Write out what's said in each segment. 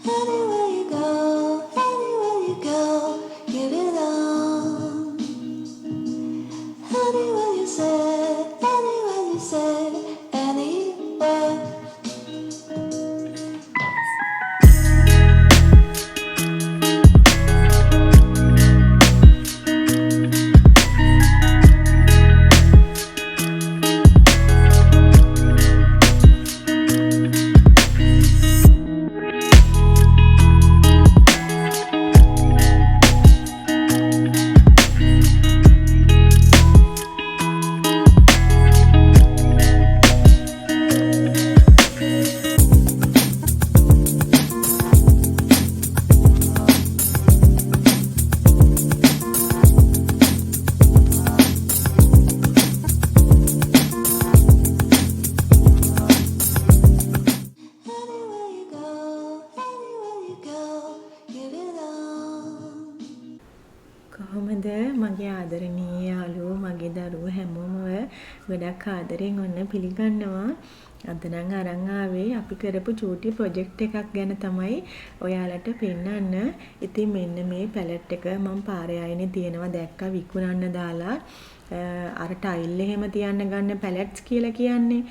Anywhere you go, give it all. Anywhere you say, anywhere. Anywhere you go, give it all. කොහොමද මගේ ආදරණීය යාළුවෝ මගේ දරුවෝ හැමෝම ගොඩක් ආදරෙන් ඔන්න පිළිගන්නවා. අද නම් අරන් ආවේ අපි කරපු චූටි ප්‍රොජෙක්ට් එකක් ගැන තමයි ඔයාලට පෙන්නන්න. ඉතින් මෙන්න මේ පැලට් එක මම පාරේ ආයෙනේ තියෙනවා දැක්කා විකුණන්න දාලා. අර ටයිල් එහෙම තියන්න ගන්න පැලට්ස් කියලා කියන්නේ.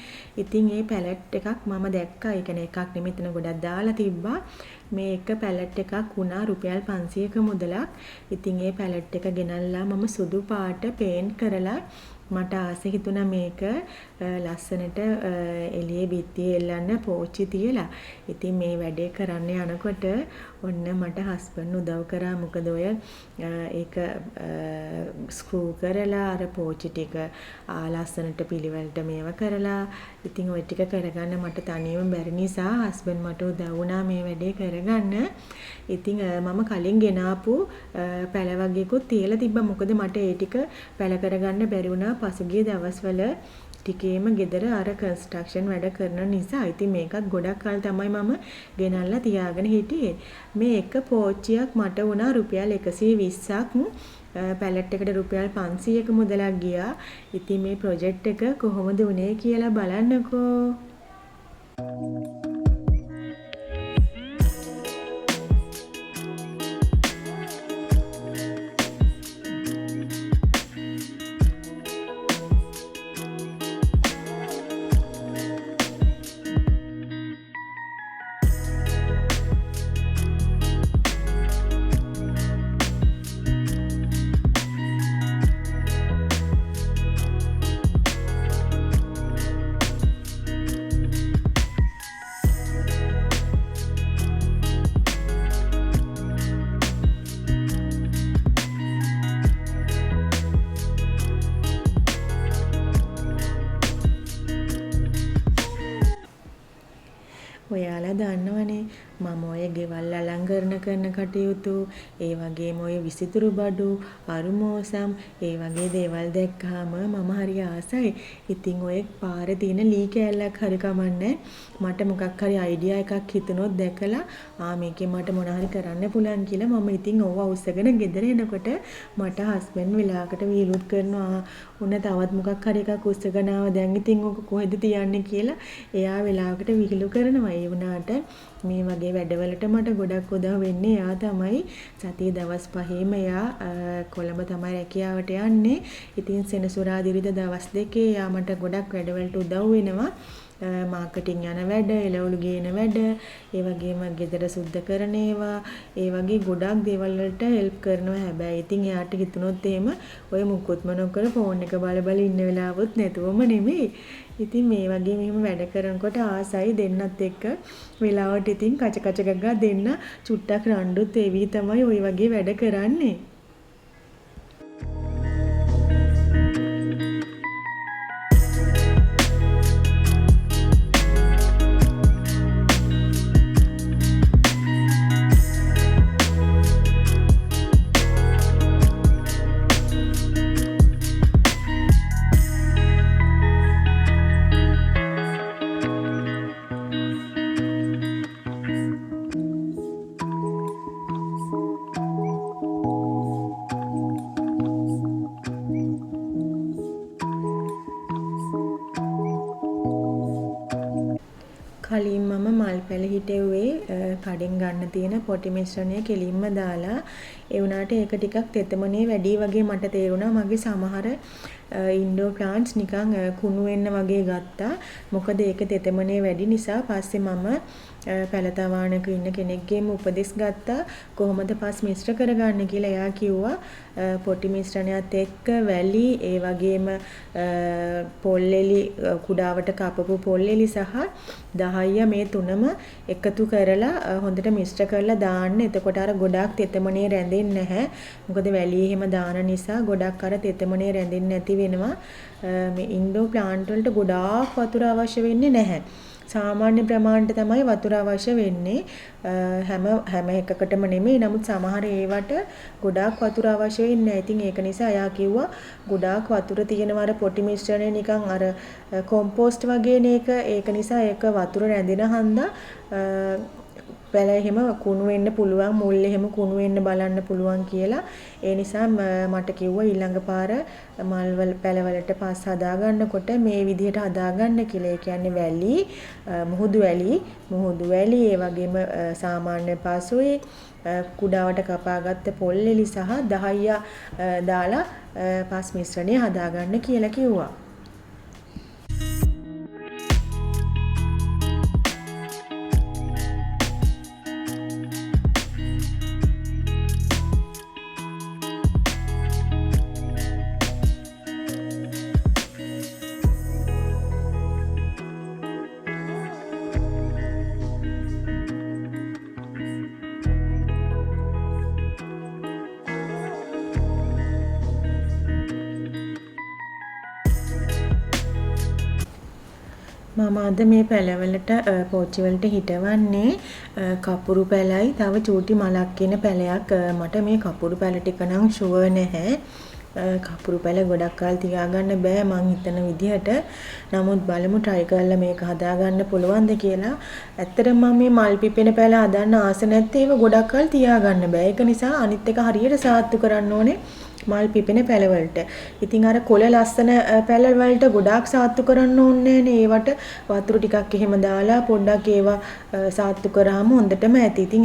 ඉතින් මේ පැලට් එකක් මම දැක්කා. ඒ කියන්නේ එකක් නෙමෙයි එතන ගොඩක් දාලා තිබ්බා. මේ එක පැලට් එකක් වුණා රුපියල් 500ක මුදලක්. ඉතින් මේ පැලට් එක ගෙනල්ලා මම සුදු පාට පේන්ට් කරලා මට ආසෙ හිතුණා මේක ලස්සනට එළියේ බිත්තියේ එල්ලන්න පෝච්චි තියලා. ඉතින් මේ වැඩේ කරන්න යනකොට ඔන්න මට හස්බන්ඩ් උදව් කරා. මොකද ඔය ඒක ස්ක්‍රූ කරලා අර පෝච්චි ටික ලස්සනට පිළිවෙලට මේව කරලා ඉතින් ওই ටික කරගන්න මට තනියම බැරි නිසා හස්බන්ඩ් මට උදව් වුණා මේ වැඩේ කරගන්න. ඉතින් මම කලින් ගෙනාපු පැල වගේකුත් තියලා තිබ්බා. මොකද මට ඒ ටික පැල කරගන්න බැරි වුණා පසුගිය දවස්වල ටිකේම ගෙදර අර කන්ස්ට්‍රක්ෂන් වැඩ කරන නිසා. ඉතින් මේකත් ගොඩක් කල් තමයි මම ගෙනල්ලා තියාගෙන හිටියේ. මේ එක පෝච්චියක් මට වුණා රුපියල් 120ක්. පැලට් එකට රුපියල් 500ක මුදලක් ගියා. ඉතින් මේ ප්‍රොජෙක්ට් එක කොහොමද වුනේ කියලා බලන්නකෝ. ඔයාලා දන්නවනේ මම ඔය ගෙවල් අලංකරණ කරන කටයුතු ඒ වගේම ඔය විසිතුරු බඩු අරුමෝසම් ඒ වගේ දේවල් දැක්කහම මම හරි ආසයි. ඉතින් ඔය පාරේ තියෙන ලී කෑල්ලක් හරි කමන්නේ මට මොකක් හරි අයිඩියා එකක් හිතුනොත් දැකලා මේකේ මට මොන හරි කරන්න පුළුවන් කියලා මම ඉතින් ඕව උස්සගෙන ගෙදර එනකොට මට හස්බන්ඩ් වෙලාවකට වීලුත් කරනවා උන තවත් මොකක් හරි එකක් උස්සගෙන ආව දැන් ඉතින් ඔක කොහෙද තියන්නේ කියලා එයා වෙලාවකට විහිළු කරනවා. ඒ වුණාට මේ වගේ වැඩවලට මට ගොඩක් උදව් වෙන්නේ එයා තමයි. සතිය දවස් 5ෙම එයා කොළඹ තමයි රැකියාවට යන්නේ. ඉතින් සෙනසුරාදා දවස් දෙකේ එයා මට ගොඩක් වැඩවලට උදව් වෙනවා. මාකටිං යන වැඩ, එළවලු ගේන වැඩ, ඒ වගේම ගෙදර සුද්ධ කරන ඒවා, ඒ වගේ ගොඩක් දේවල් වලට හෙල්ප් කරනවා. හැබැයි ඉතින් එයාට හිතුනොත් එහෙම ඔය මුකුත්ම නොකර ෆෝන් එක බල ඉන්න වෙලාවොත් නැතුවම නෙමෙයි. ඉතින් මේ වගේ මෙහෙම වැඩ කරනකොට ආසයි දෙන්නත් එක්ක වෙලාවට ඉතින් කච ගගා දෙන්න චුට්ටක් රණ්ඩුත් එවි තමයි ওই වගේ වැඩ කරන්නේ. කලින් මම මල් පැල හිටෙව්වේ කඩෙන් ගන්න තියෙන පොටි මිශ්‍රණය කෙලින්ම දාලා ඒ වුණාට ඒක ටිකක් තෙතමනේ වැඩි වගේ මට තේරුණා. මගේ සමහර ඉන්ඩෝර් ප්ලාන්ට්ස් නිකන් කුණු වෙන්න වගේ ගත්තා. මොකද ඒක තෙතමනේ වැඩි නිසා. පස්සේ මම පැලතවානක ඉන්න කෙනෙක්ගේම උපදෙස් ගත්තා කොහොමද පස් මිශ්‍ර කරගන්න කියලා. එයා කිව්වා පොටි මිශ්‍රණයත් එක්ක වැලි ඒ වගේම පොල්ලෙලි කුඩාවට කපපු පොල්ලෙලි සහ දහය මේ තුනම එකතු කරලා හොඳට මිශ්‍ර කරලා දාන්න. එතකොට අර ගොඩාක් තෙතමනේ රැඳෙන්නේ නැහැ. මොකද වැලි එහෙම දාන නිසා ගොඩක් අර තෙතමනේ රැඳෙන්නේ නැති වෙනවා. මේ ඉන්ඩෝර් ප්ලාන්ට් වලට ගොඩාක් වතුර අවශ්‍ය වෙන්නේ නැහැ. සාමාන්‍ය ප්‍රමාණයට තමයි වතුර අවශ්‍ය වෙන්නේ. හැම එකකටම නෙමෙයි. නමුත් සමහර ඒවට ගොඩාක් වතුර අවශ්‍ය වෙන්නේ නැහැ. ඉතින් ඒක නිසා එයා කිව්වා ගොඩාක් වතුර තියෙනවා අර පොටි මිශ්‍රණය නිකන් අර කොම්පෝස්ට් වගේ නේක. ඒක නිසා ඒක වතුර රැඳෙන හන්දා පැල එහෙම කුණු වෙන්න පුළුවන්, මුල් එහෙම කුණු වෙන්න බලන්න පුළුවන් කියලා. ඒ නිසා මට කිව්වා ඊළඟ පාර මල් පැලවලට පස් හදාගන්නකොට මේ විදිහට හදාගන්න කියලා. ඒ කියන්නේ වැලි, මුහුදු වැලි, ඒ වගේම සාමාන්‍ය පසුයි කුඩාවට කපාගත්ත පොල්ලෙලි සහ දහය දාලා පස් මිශ්‍රණය හදාගන්න කියලා කිව්වා. මම අද මේ පැලවලට පෝච්චි වලට හිටවන්නේ කපුරු පැලයි තව චූටි මලක් කියන පැලයක්. මට මේ කපුරු පැල ටික නම් ෂුවර් නැහැ. කපුරු පැල ගොඩක් කල් තියාගන්න බෑ මං හිතන විදිහට. නමුත් බලමු try කරලා මේක හදාගන්න පුළුවන්ද කියලා. ඇත්තටම මම මේ මල් පිපෙන පැල හදන්න ආස නැත්තේ ඒක ගොඩක් කල් තියාගන්න බෑ. ඒක නිසා අනිත් එක හරියට සාත්තු කරන්න ඕනේ මල් පිපෙන පැලවලට. ඉතින් අර කොළ ලස්සන පැලවලට ගොඩාක් සාත්තු කරන්න ඕනේ නෑනේ. ඒවට වතුර ටිකක් එහෙම දාලා පොඩ්ඩක් ඒවා සාත්තු කරාම හොඳටම ඇති. ඉතින්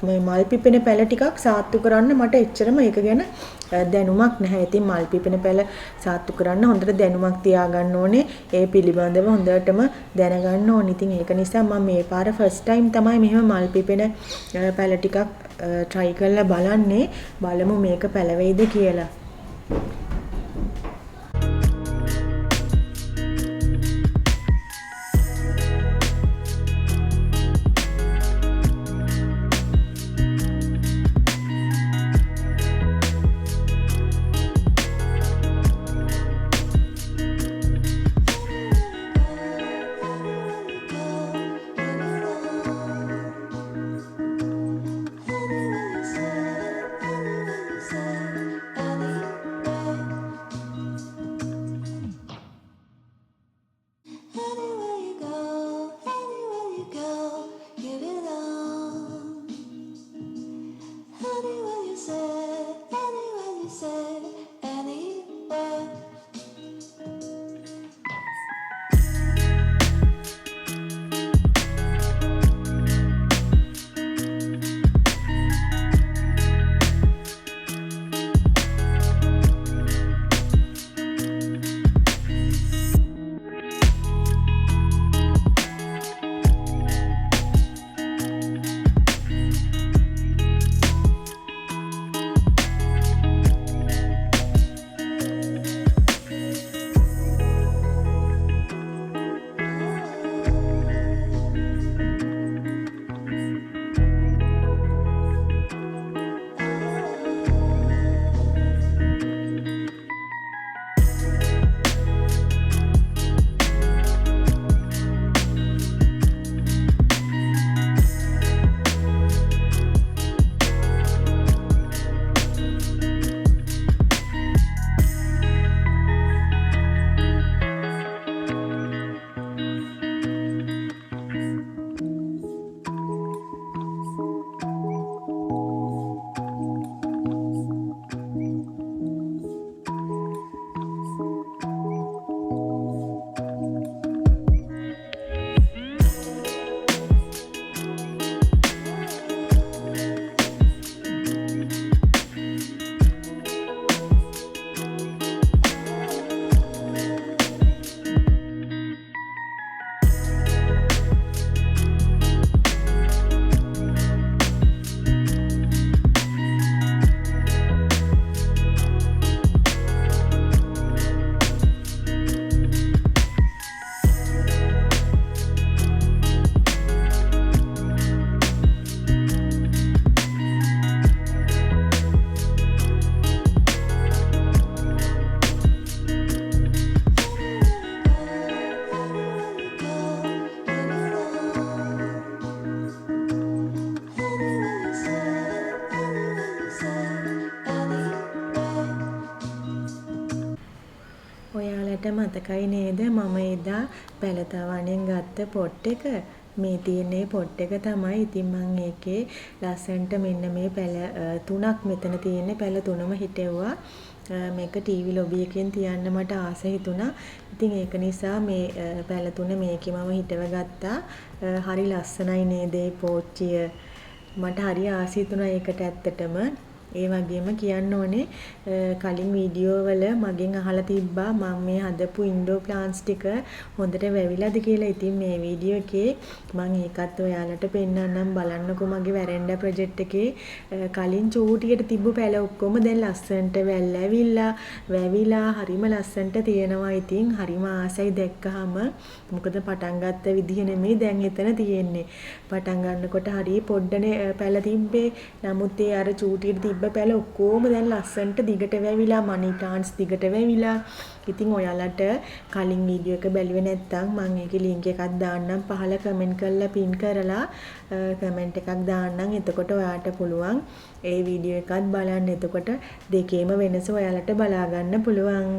මේ මල් පිපෙන පැල ටිකක් සාත්තු කරන්න මට එච්චරම ඒක ගැන දැනුමක් නැහැ. ඉතින් මල් පිපෙන පැල සාත්තු කරන්න හොඳට දැනුමක් තියාගන්න ඕනේ. ඒ පිළිබඳව හොඳටම දැනගන්න ඕනේ. ඉතින් ඒක නිසා මම මේ පාර ෆස්ට් ටයිම් තමයි මෙහෙම මල් පිපෙන පැල ටිකක් try කරලා බලන්නේ. බලමු මේක පැලවෙයිද කියලා. ඔයාලට මතකයි නේද මම එදා පැලතවණෙන් ගත්ත පොට් එක. මේ තියෙන්නේ පොට් එක තමයි. ඉතින් මම ඒකේ ලස්සන්ට මෙන්න මේ පැල 3ක් මෙතන තියෙන්නේ. පැල 3ම හිටෙව්වා. මේක ටීවී ලොබි එකෙන් තියන්න මට ආස හිතුණා. ඉතින් ඒක නිසා මේ පැල 3 මේකේ මම හිටව ගත්තා. හරි ලස්සනයි නේද මේ පෝච්චිය. මට හරි ආස හිතුණා ඒකට ඇත්තටම. ඒ වගේම කියන්න ඕනේ කලින් වීඩියෝ වල මගෙන් අහලා තිබ්බා මම මේ හදපු ඉන්ඩෝර් ප්ලාන්ට්ස් ටික හොඳට වැවිලාද කියලා. ඉතින් මේ වීඩියෝ එකේ මම ඒකත් ඔයාලට පෙන්නන්නම් බලන්නකෝ මගේ වැරෙන්ඩා ප්‍රොජෙක්ට් එකේ කලින් චූටියට තිබ්බ පැල ඔක්කොම දැන් ලස්සනට වැල්ලාවිලා වැවිලා හරිම ලස්සනට තියෙනවා. ඉතින් හරිම ආසයි දැක්කහම. මොකද පටන් ගත්ත විදිහ නෙමෙයි දැන් එතන තියෙන්නේ. පටන් ගන්නකොට හරිය පොඩ්ඩනේ පැල තිබ්බේ. නමුත් ඒ අර චූටියට තිබ්බ පැල ඔක්කොම දැන් ලස්සනට දිගට වැවිලා මනි ප්ලාන්ට්ස් දිගට වැවිලා. ඉතින් ඔයාලට කලින් වීඩියෝ එක බැලුවේ නැත්නම් මම ඒකේ link එකක් දාන්නම් පහල කමෙන්ට් කරලා පින් කරලා කමෙන්ට් එකක් දාන්නම්. එතකොට ඔයාලට පුළුවන් ඒ වීඩියෝ එකත් බලන්න. එතකොට දෙකේම වෙනස ඔයාලට බලා ගන්න පුළුවන්.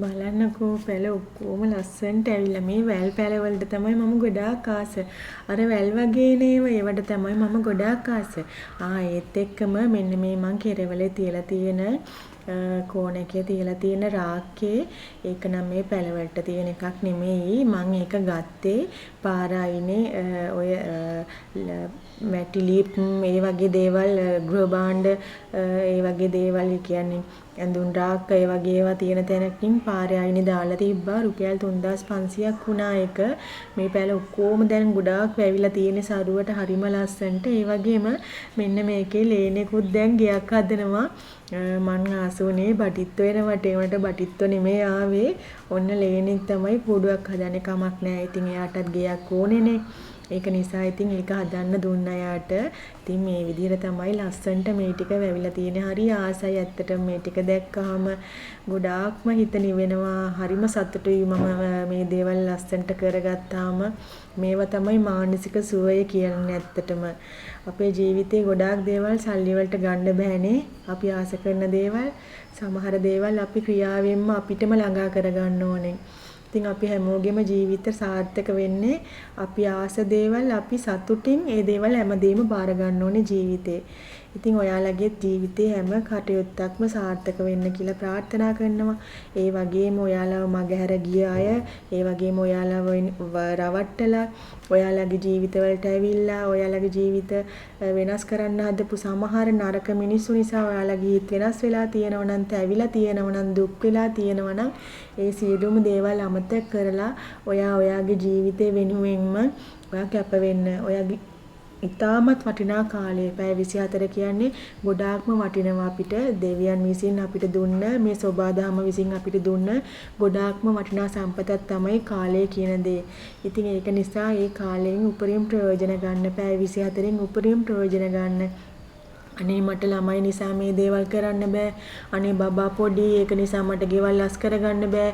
බලන්නකෝ පැල ඔක්කොම ලස්සනට ඇවිල්ලා මේ වැල් පැල වලට තමයි මම ගොඩාක් ආස. අර වැල් වගේ නේව ඒවට තමයි මම ගොඩාක් ආස. ඒත් එක්කම මෙන්න මේ මං කෙරවලේ තියලා තියෙන කෝණ එකේ තියලා තියෙන රාක්කේ ඒක නම් මේ පැල වලට තියෙන එකක් නෙමෙයි. මං ඒක ගත්තේ පාර අයිනේ ඔය මැටිලිප් මේ වගේ දේවල් ග්‍රෝ බාණ්ඩ ඒ වගේ දේවල් කියන්නේ ඇඳුම් රාක්ක ඒ වගේ ඒවා තියෙන තැනකින් පාරේ අයිනේ දාලා තිබ්බා. රුපියල් 3500ක් වුණා ඒක. මේ පැල ඔක්කොම දැන් ගොඩාක් වැවිලා තියෙන සරුවට හරිම ලස්සනට. ඒ වගේම මෙන්න මේකේ ලේනෙකුත් දැන් ගයක් හදනවා. මං ආසෝනේ බටිත්තු වෙනවට ඒවට බටිත්තු නෙමෙයි ආවේ. ඔන්න ලේනෙක් තමයි කුඩුවක් හදන්නේ කමක් නැහැ. ඉතින් එයාටත් ගයක් ඕනේනේ. ඒක නිසා ඉතින් ඒක හදන්න දුන්නා යාට. ඉතින් මේ විදිහට තමයි ලස්සනට මේ ටික වැවිලා තියෙන්නේ. හරි ආසයි ඇත්තටම මේ ටික දැක්කහම ගොඩාක්ම හිත නිවෙනවා. හරිම සතුටුයි මම මේ දේවල් ලස්සනට කරගත්තාම. මේවා තමයි මානසික සුවය කියන්නේ ඇත්තටම. අපේ ජීවිතේ ගොඩාක් දේවල් සල්ලි වලට ගන්න බෑනේ. අපි ආස කරන දේවල් සමහර දේවල් අපි ක්‍රියාවෙන්ම අපිටම ළඟා කරගන්න ඕනේ. ඉතින් අපි හැමෝගෙම ජීවිත සාර්ථක වෙන්නේ අපි ආස දේවල් අපි සතුටින් ඒ දේවල් හැමදේම බාර ගන්න ඕනේ ජීවිතේ. ඉතින් ඔයාලගේ ජීවිතේ හැම කටයුත්තක්ම සාර්ථක වෙන්න කියලා ප්‍රාර්ථනා කරනවා. ඒ වගේම ඔයාලව මගහැර ගිය අය, ඒ වගේම ඔයාලව රවට්ටලා ඔයාලගේ ජීවිතවලට ඇවිල්ලා ඔයාලගේ ජීවිත වෙනස් කරන්න හදපු සමහර නරක මිනිස්සු නිසා ඔයාලගේ හිත වෙනස් වෙලා තියෙනවා නම්, තැවිලා තියෙනවා නම්, දුක් වෙලා තියෙනවා නම් ඒ සියලුම දේවල් අමතක කරලා ඔයාගේ ජීවිතේ වෙනුවෙන්ම ඔයා කැප වෙන්න. ඔයාගේ ඉතාමත් වටිනා කාලය පැය 24 කියන්නේ ගොඩාක්ම වටිනවා අපිට. දෙවියන් විසින් අපිට දුන්න මේ සෝබාදහම විසින් අපිට දුන්න ගොඩාක්ම වටිනා සම්පතක් තමයි කාලය කියන දේ. ඉතින් ඒක නිසා ඒ කාලයෙන් උපරිම ප්‍රයෝජන ගන්න. පැය 24න් උපරිම ප්‍රයෝජන ගන්න. අනේ මට ළමයි නිසා මේ දේවල් කරන්න බෑ. අනේ බබා පොඩි ඒක නිසා මට ගෙවල් අස් කරගන්න බෑ.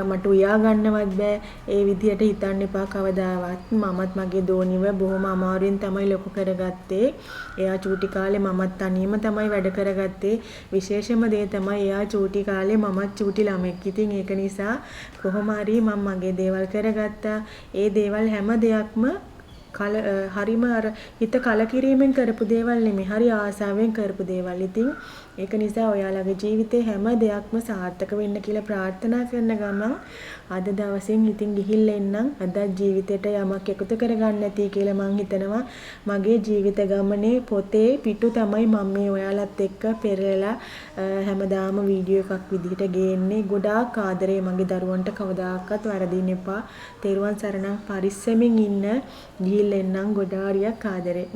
මට උයා ගන්නවත් බෑ. ඒ විදියට හිතන්න එපා කවදාවත්. මමත් මගේ දෝනිව බොහොම අමාරුවෙන් තමයි ලොකු කරගත්තේ. එයා චූටි කාලේ මමත් තනියම තමයි වැඩ කරගත්තේ. විශේෂම දේ තමයි එයා චූටි කාලේ මමත් චූටි ළමෙක්. ඉතින් ඒක නිසා කොහොම හරි මම මගේ දේවල් කරගත්තා. ඒ දේවල් හැම දෙයක්ම හරිම අර හිත කලකිරීමෙන් කරපු දේවල් නෙමෙයි. හරි ආසාවෙන් කරපු දේවල්. ඉතින් ඒක නිසා ඔයාලගේ ජීවිතේ හැම දෙයක්ම සාර්ථක වෙන්න කියලා ප්‍රාර්ථනා කරන ගමන් අද දවසින් ඉතින් ගිහිල්ලා එන්නම්. අද ජීවිතේට යමක් එකතු කරගන්න ඇති කියලා මං හිතනවා. මගේ ජීවිත ගමනේ පොතේ පිටු තමයි මම මේ ඔයාලත් එක්ක පෙරලලා හැමදාම වීඩියෝ එකක් විදිහට ගේන්නේ. ගොඩාක් ආදරේ මගේ දරුවන්ට කවදාකවත් වරදින්න එපා. තෙරුවන් සරණක් පරිස්සමින් ඉන්න. ගිහිල්ලා එන්නම්. ගොඩාරියක් ආදරේ.